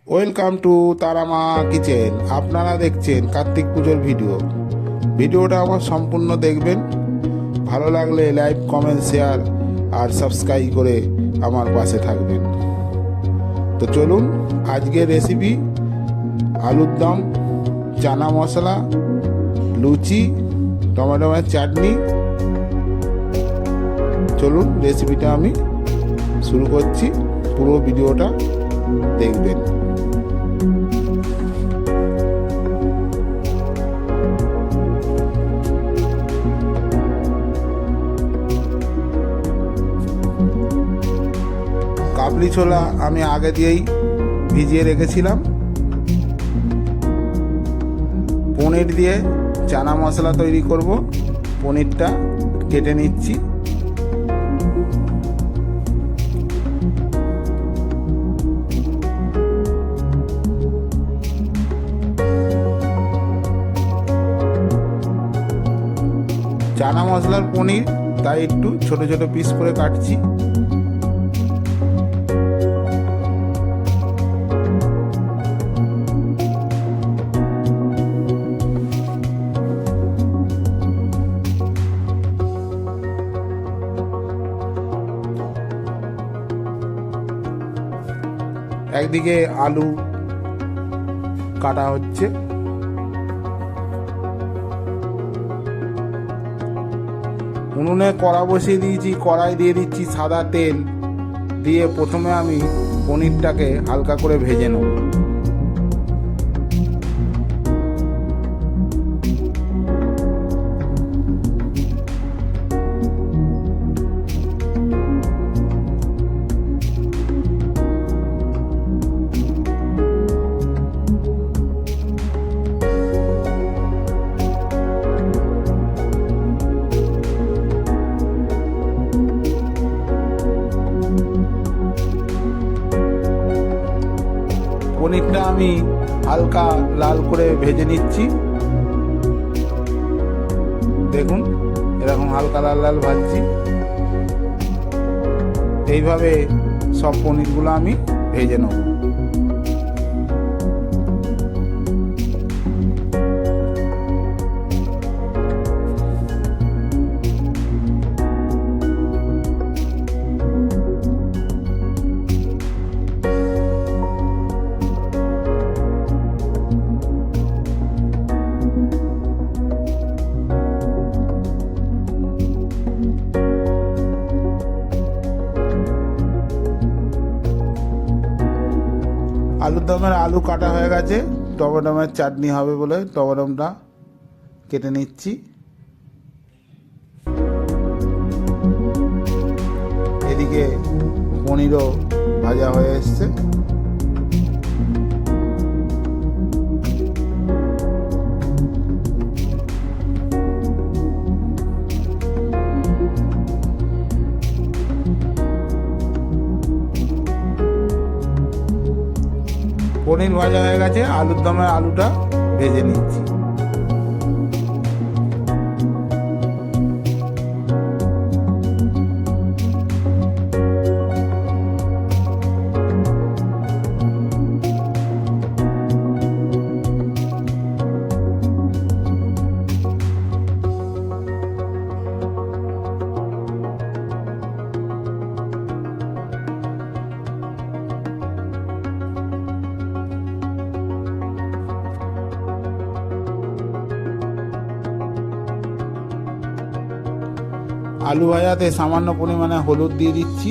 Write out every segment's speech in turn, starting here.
Welcome to Tara Maa kitchen. আপনারা দেখছেন কার্তিক পুজোর ভিডিওটা আমার সম্পূর্ণ দেখবেন। ভালো লাগলে লাইক, কমেন্ট, শেয়ার আর সাবস্ক্রাইব করে আমার পাশে থাকবেন। তো চলুন, আজকের রেসিপি আলুর দম, চানা মশলা, লুচি, টমেটো চাটনি। চলুন রেসিপিটা আমি শুরু করছি, পুরো ভিডিওটা দেখবেন। কাবলি ছোলা আমি আগে দিয়েই ভিজিয়ে রেখেছিলাম। পনির দিয়ে চানা মশলা তৈরি করব। পনিরটা কেটে নিচ্ছি। চানা মশলার পনির, তাই একটু ছোট ছোট পিস করে কাটছি। একদিকে আলু কাটা হচ্ছে। উনুনে কড়া বসিয়ে দিয়েছি, কড়াই দিয়ে দিচ্ছি সাদা তেল। দিয়ে প্রথমে আমি পনিরটাকে হালকা করে ভেজে নেব। পনিরটা আমি হালকা লাল করে ভেজে নিচ্ছি। দেখুন, এরকম হালকা লাল লাল ভাজছি। এইভাবে সব পনিরগুলো আমি ভেজে নেব। আলুর দমের আলু কাটা হয়ে গেছে। টমেটোমের চাটনি হবে বলে টমেটোটা কেটে নিচ্ছি। এদিকে পনিরও ভাজা হয়ে এসছে। পনির ভাজা হয়ে গেছে, আলুর দমের আলুটা ভেজে নিচ্ছি। আলু ভাজাতে সামান্য পরিমাণে হলুদ দিয়ে দিচ্ছি।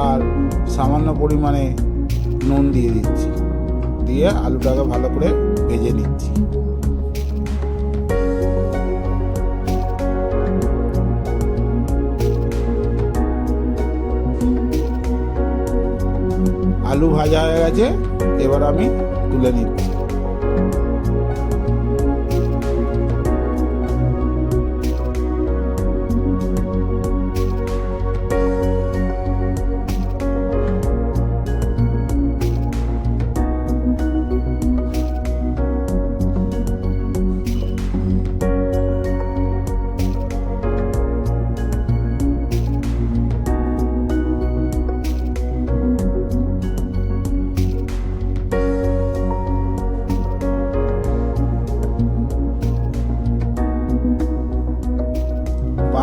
আর সামান্য পরিমাণে নুন দিয়ে দিচ্ছি। দিয়ে আলুটাকে ভালো করে ভেজে নিচ্ছি। আলু ভাজা হয়ে গেছে, এবার আমি তুলে নিচ্ছি।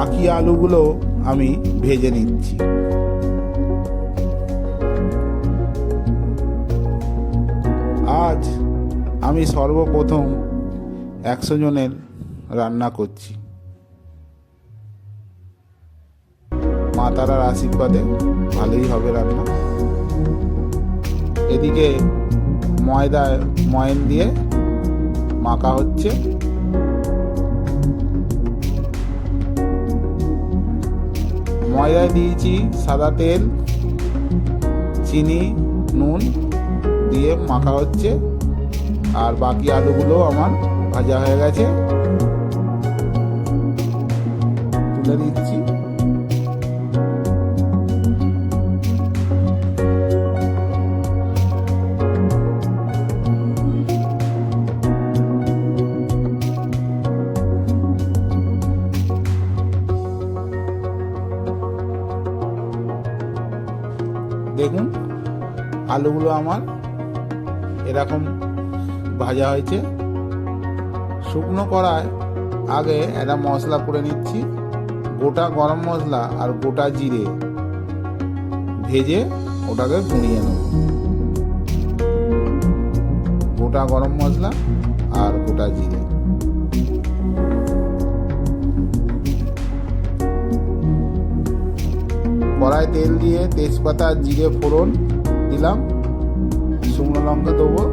বাকি আলুগুলো আমি ভেজে নিচ্ছি। আজ আমি সর্বপ্রথম 100 জনের রান্না করছি। মা তারার আশীর্বাদে ভালোই হবে রান্না। এদিকে ময়ন দিয়ে মাখা হচ্ছে। ময়দায় দিয়েছি সাদা তেল, চিনি, নুন দিয়ে মাখা হচ্ছে। আর বাকি আলুগুলো আমার ভাজা হয়ে গেছে, তুলে দিচ্ছি। দেখুন আলুগুলো আমার এরকম ভাজা হয়েছে। শুকনো কড়ায় আগে একটা মশলা করে নিচ্ছি। গোটা গরম মশলা আর গোটা জিরে ভেজে ওটাকে গুঁড়িয়ে নেব। গোটা গরম মশলা আর গোটা জিরে, কড়াই তেল দিয়ে তেজপাতা জিরে ফোড়ন দিলাম, শুকনো লঙ্কা দেবো,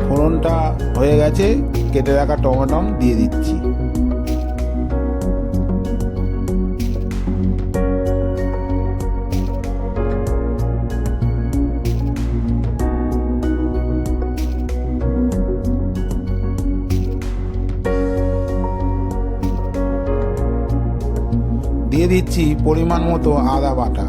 ফোড়নটা হয়ে গেছে, কেটে রাখা টমেটো দিয়ে দিচ্ছি। দিয়ে দিচ্ছি পরিমাণ মতো আদা বাটা।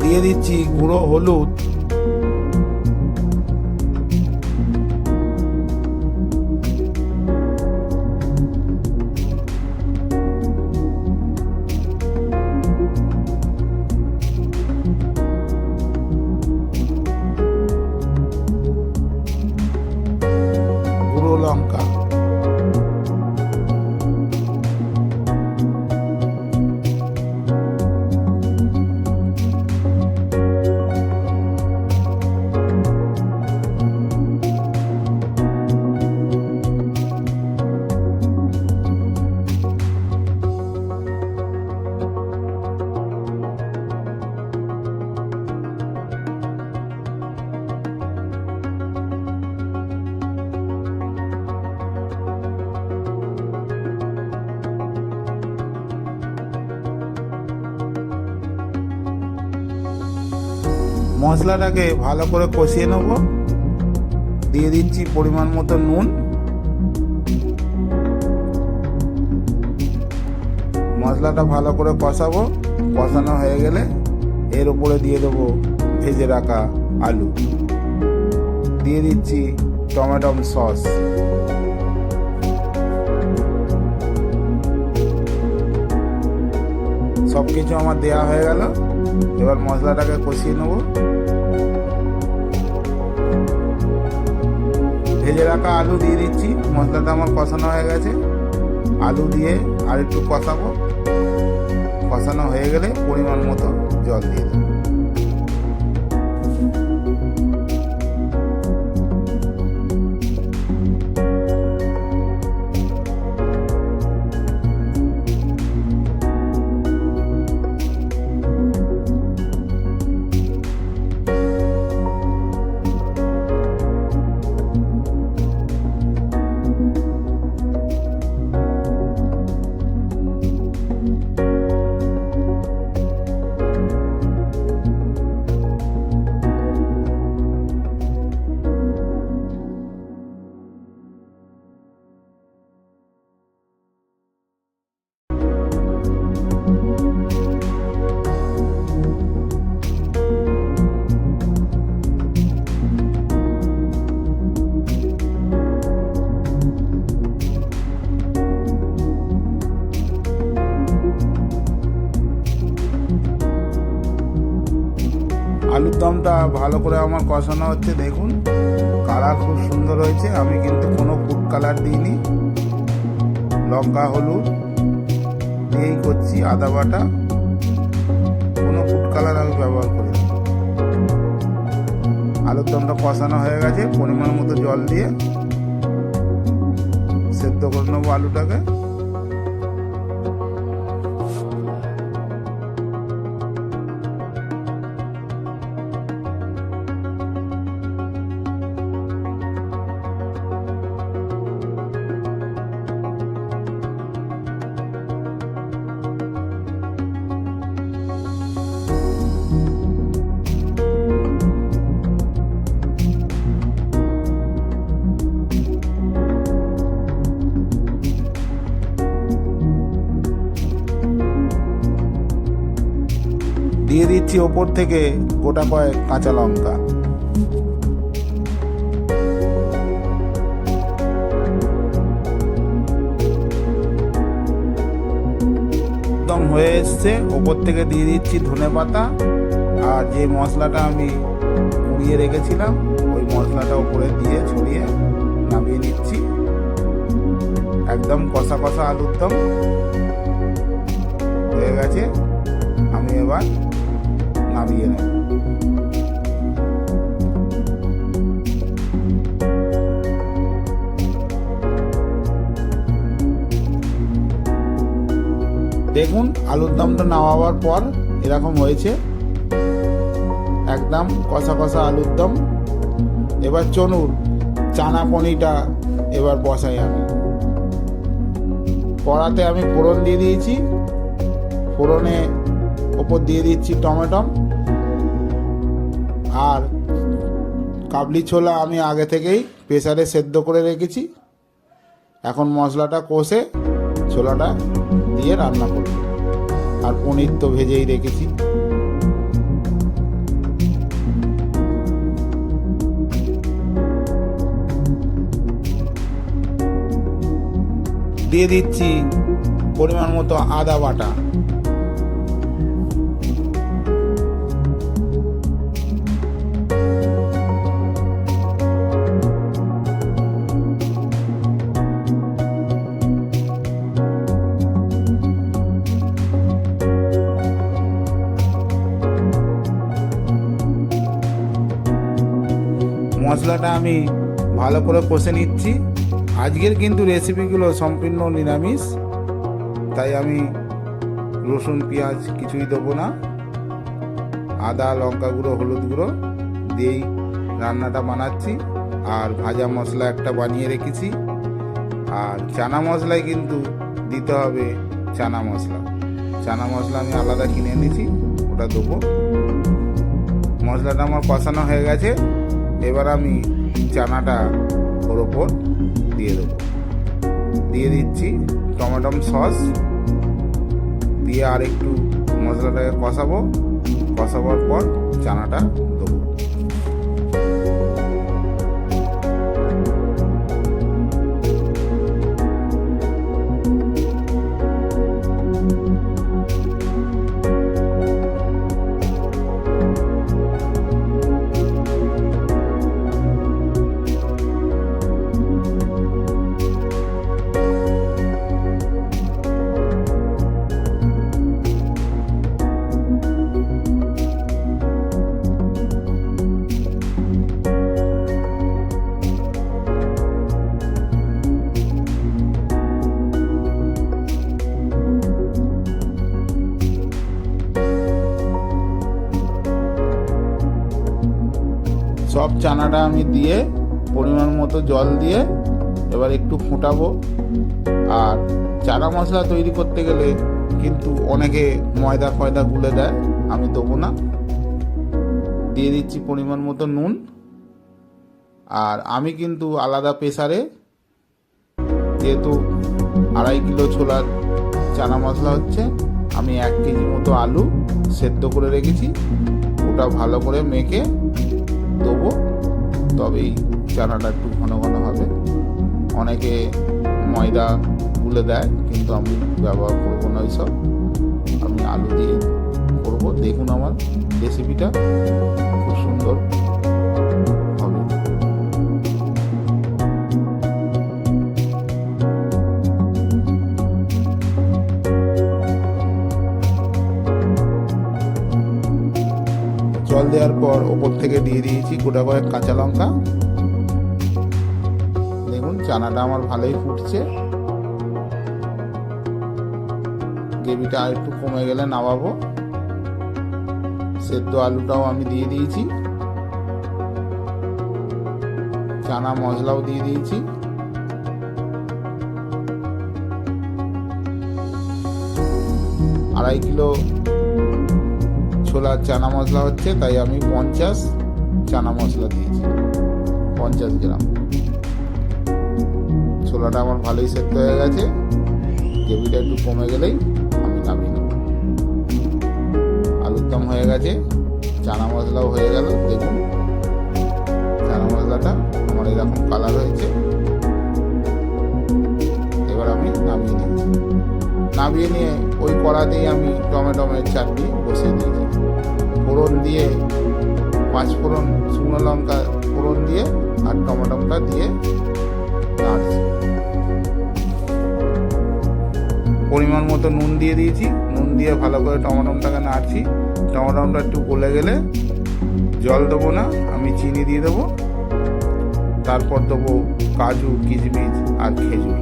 দিয়ে দিচ্ছি গুঁড়ো হলুদ, গুঁড়ো লঙ্কা, মশলাটাকে ভালো করে কষিয়ে নেব। দিয়ে দিচ্ছি পরিমাণ মতো নুন। মশলাটা ভালো করে কষাবো। কষানো হয়ে গেলে এর উপরে দিয়ে দেবো ভেজে রাখা আলু। দিয়ে দিচ্ছি টমেটো সস। সব কিছু আমার দেওয়া হয়ে গেল। এবার মশলাটাকে কষিয়ে নেব। ভেজে রাখা আলু দিয়ে দিচ্ছি। মশলাটা আমার কষানো হয়ে গেছে। আলু দিয়ে আর একটু কষাবো। কষানো হয়ে গেলে পরিমাণ মতো জল দিয়ে দেবো। আলুর দমটা ভালো করে আমার কষানো হচ্ছে। দেখুন কালার খুব সুন্দর হয়েছে। আমি কিন্তু কোনো ফুড কালার দিইনি, লঙ্কা হলুদ দিয়েই করছি, আদা বাটা, কোনো ফুড কালার আমি ব্যবহার করিনি। আলুর দমটা কষানো হয়ে গেছে, পরিমাণ মতো জল দিয়ে সেদ্ধ করে নেবো আলুটাকে। দিয়ে দিচ্ছি ওপর থেকে গোটা কয়েক কাঁচা লঙ্কা। একদম হয়ে এসছে। ওপর থেকে দিয়ে দিচ্ছি ধনেপাতা, আর যে মশলাটা আমি কুড়িয়ে রেখেছিলাম ওই মশলাটা উপরে দিয়ে ছড়িয়ে নামিয়ে নিচ্ছি। একদম কষা কষা আলুর দম হয়ে গেছে। আমি এবার নামিয়ে নেব। দেখুন আলুর দমটা নামাবার পর এরকম হয়েছে, একদম কষা কষা আলুর দম। এবার চলুন চানা পনিরটা এবার বসাই। আমি কড়াতে আমি ফোড়ন দিয়ে দিয়েছি, ফোড়নে ওপর দিয়ে দিচ্ছি টমেটো, আর কাবলি ছোলা আমি আগে থেকেই প্রেসারে সেদ্ধ করে রেখেছি। এখন মশলাটা কষে ছোলাটা দিয়ে রান্না করব। আর পনির তো ভেজেই রেখেছি। দিয়ে দিচ্ছি পরিমাণ মতো আদা বাটা, মশলাটা আমি ভালো করে কষে নিচ্ছি। আজকের কিন্তু রেসিপিগুলো সম্পূর্ণ নিরামিষ, তাই আমি রসুন পেঁয়াজ কিছুই দেবো না। আদা লঙ্কা গুঁড়ো হলুদ গুঁড়ো দিয়েই রান্নাটা বানাচ্ছি। আর ভাজা মশলা একটা বানিয়ে রেখেছি। আর চানা মশলায় কিন্তু দিতে হবে চানা মশলা। চানা মশলা আমি আলাদা কিনে এনেছি, ওটা দেবো। মশলাটা আমার কষানো হয়ে গেছে। এবার আমি চানাটা ওর ওপর দিয়ে দেবো। দিয়ে দিচ্ছি টমেটো সস দিয়ে আর একটু মশলাটাকে কষাবার পর চানাটা দেবো। সব চানাটা আমি দিয়ে পরিমাণ মতো জল দিয়ে এবার একটু ফুটাবো। আর চানা মশলা তৈরি করতে গেলে কিন্তু অনেকে ময়দা ফয়দা গুলে দেয়, আমি দেবো না। দিয়ে দিচ্ছি পরিমাণ মতো নুন। আর আমি কিন্তু আলাদা প্রেসারে, যেহেতু 2.5 কিলো ছোলার চানা মশলা হচ্ছে, আমি 1 কেজি মতো আলু সেদ্ধ করে রেখেছি, ওটা ভালো করে মেখে দেবো। তবেই চানাটা একটু ঘন ঘন হবে। অনেকে ময়দা গুলে দেয়, কিন্তু আমি ব্যবহার করবো না ওইসব। আমি আলু দিয়ে করব। দেখুন আমার রেসিপিটা খুব সুন্দর হবে। জল দেওয়ার পর ওপর থেকে দিয়ে দিয়েছি গোটা কয়েক কাঁচা লঙ্কা। দেখুন চানাটা আমার ভালোই ফুটছে। গ্রেভিটা আর একটু কমে গেলে নামাবো। সেদ্ধ আলুটাও আমি দিয়ে দিয়েছি, চানা মশলাও দিয়ে দিয়েছি। আড়াই কিলো ছোলার চানা মশলা হচ্ছে, তাই আমি 50 চানা মশলা দিয়েছি, 50 গ্রাম। ছোলাটা আমার ভালোই সেদ্ধ হয়ে গেছে। গ্রেভিটা একটু কমে গেলেই আমি নামিয়ে নেব। আলুর দম হয়ে গেছে, চানা মশলাও হয়ে গেল। দেখুন চানা মশলাটা আমার এরকম কালার হয়েছে। এবার আমি নামিয়ে নিয়েছি। নামিয়ে নিয়ে ওই কড়াতেই আমি টমেটোমের চাটনি বসিয়ে দিয়েছি। ফোড়ন দিয়ে 5 ফোড়ন, শুকনো লঙ্কা ফোড়ন দিয়ে আর টমেটোটা দিয়ে নাড়ছি। পরিমাণ মতো নুন দিয়ে দিয়েছি। নুন দিয়ে ভালো করে টমেটোটাকে নাড়ছি। টমেটোটা একটু গলে গেলে জল দেবো না, আমি চিনি দিয়ে দেবো। তারপর দেবো কাজু, কিশমিশ আর খেজুর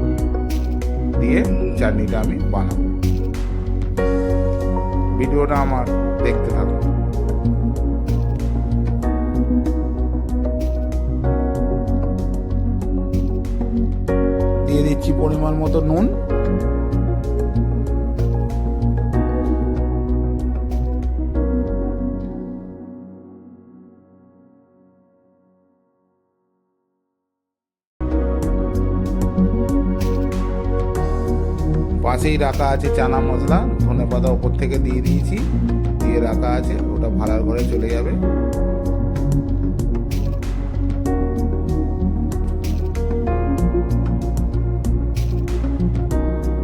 দিয়ে চাটনিটা আমি বানাবো। ভিডিওটা আমার দেখতে থাকুন। দিয়ে দিচ্ছি পরিমাণ মতো নুন। পাশেই রাখা আছে চানা মশলা, ধনেপাতা ওপর থেকে দিয়ে দিয়েছি, দিয়ে রাখা আছে। ওটা ভাড়ার ঘরে চলে যাবে।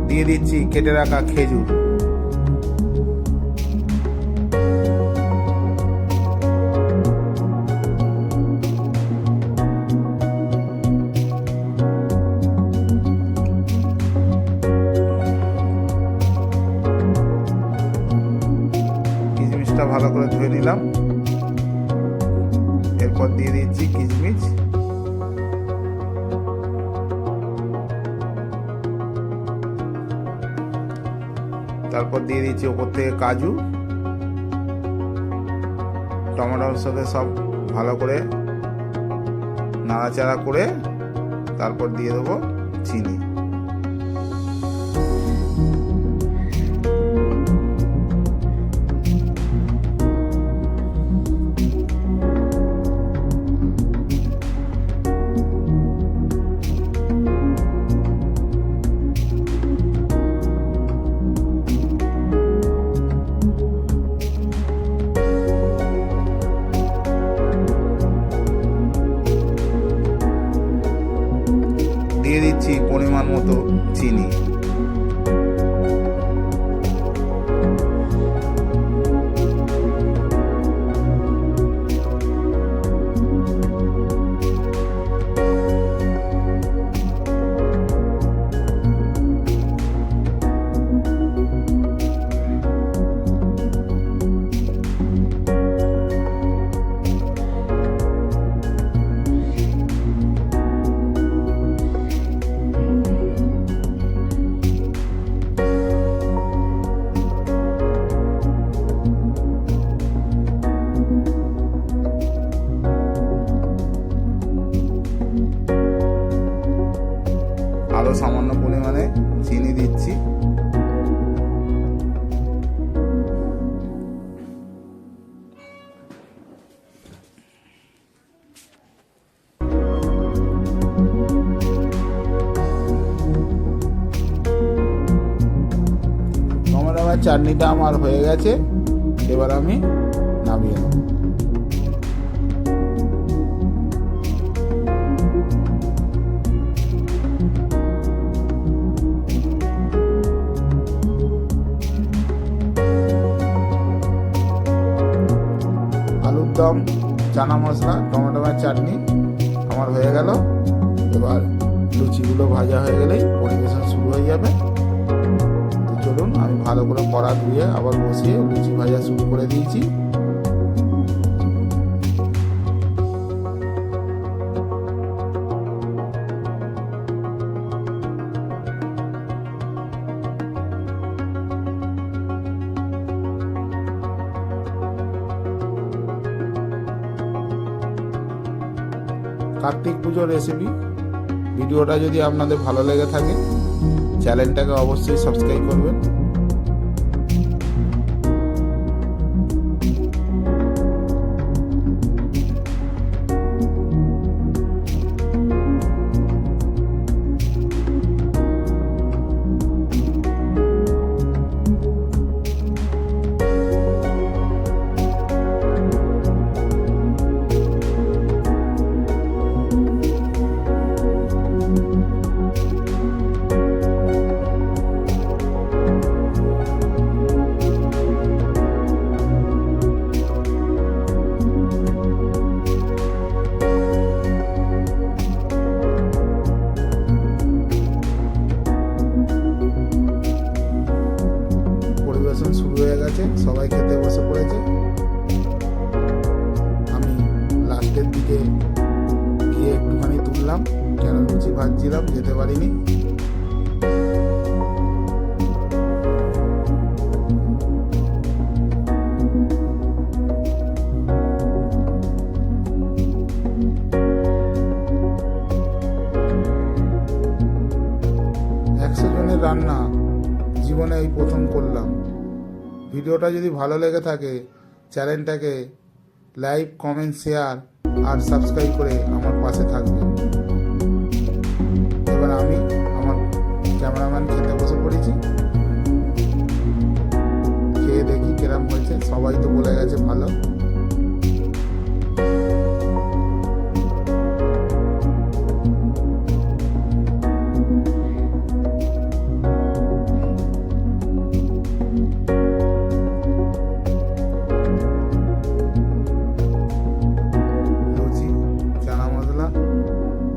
দিয়ে দিচ্ছি কেটে রাখা খেজুর। ভালো করে ধুয়ে নিলাম। এরপর দিয়ে দিচ্ছি কিশমিশ, তারপর দিয়ে দিচ্ছি ওপর থেকে কাজু। টমেটোর সাথে সব ভালো করে নাড়াচাড়া করে তারপর দিয়ে দেবো চিনি। দিয়ে দিচ্ছি পরিমাণ মতো চিনি। আরো সামান্য পরিমাণে চিনি দিচ্ছি। টমেটো চাটনিটা আমার হয়ে গেছে। এবার আমি নামিয়ে নেব। দম, চানা মশলা, টমেটোর চাটনি আমার হয়ে গেল। এবার লুচিগুলো ভাজা হয়ে গেলেই পরিবেশন শুরু হয়ে যাবে। তো চলুন, আমি ভালো করে কড়া ধুয়ে আবার বসিয়ে লুচি ভাজা শুরু করে দিয়েছি। কার্তিক পুজোর রেসিপি ভিডিওটা যদি আপনাদের ভালো লেগে থাকে চ্যানেলটাকে অবশ্যই সাবস্ক্রাইব করবেন। পরিবেশন শুরু হয়ে গেছে, সবাই খেতে বসে পড়েছে। আমি লাস্টের দিকে গিয়ে একটুখানি তুললাম, কেন লুচি ভাজছিলাম, যেতে পারিনি। জনের রান্না জীবনে এই প্রথম করলাম। ভিডিওটা যদি ভালো লেগে থাকে চ্যানেলটাকে লাইক, কমেন্ট, শেয়ার আর সাবস্ক্রাইব করে আমার পাশে থাকবেন। এবার আমি আমার ক্যামেরাম্যান খেতে বসে পড়েছি। খেয়ে দেখি কিরম হয়েছে। সবাই তো বলে গেছে ভালো।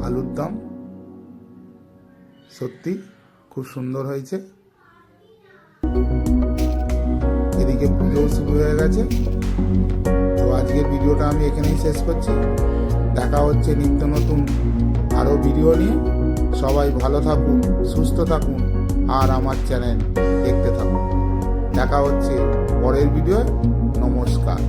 আলুর দম সত্যি খুব সুন্দর হয়েছে। এদিকে পুজোও শুরু হয়ে গেছে। তো আজকের ভিডিওটা আমি এখানেই শেষ করছি। দেখা হচ্ছে নিত্য নতুন আরও ভিডিও নিয়ে। সবাই ভালো থাকুন, সুস্থ থাকুন আর আমার চ্যানেল দেখতে থাকুন। দেখা হচ্ছে পরের ভিডিও। নমস্কার।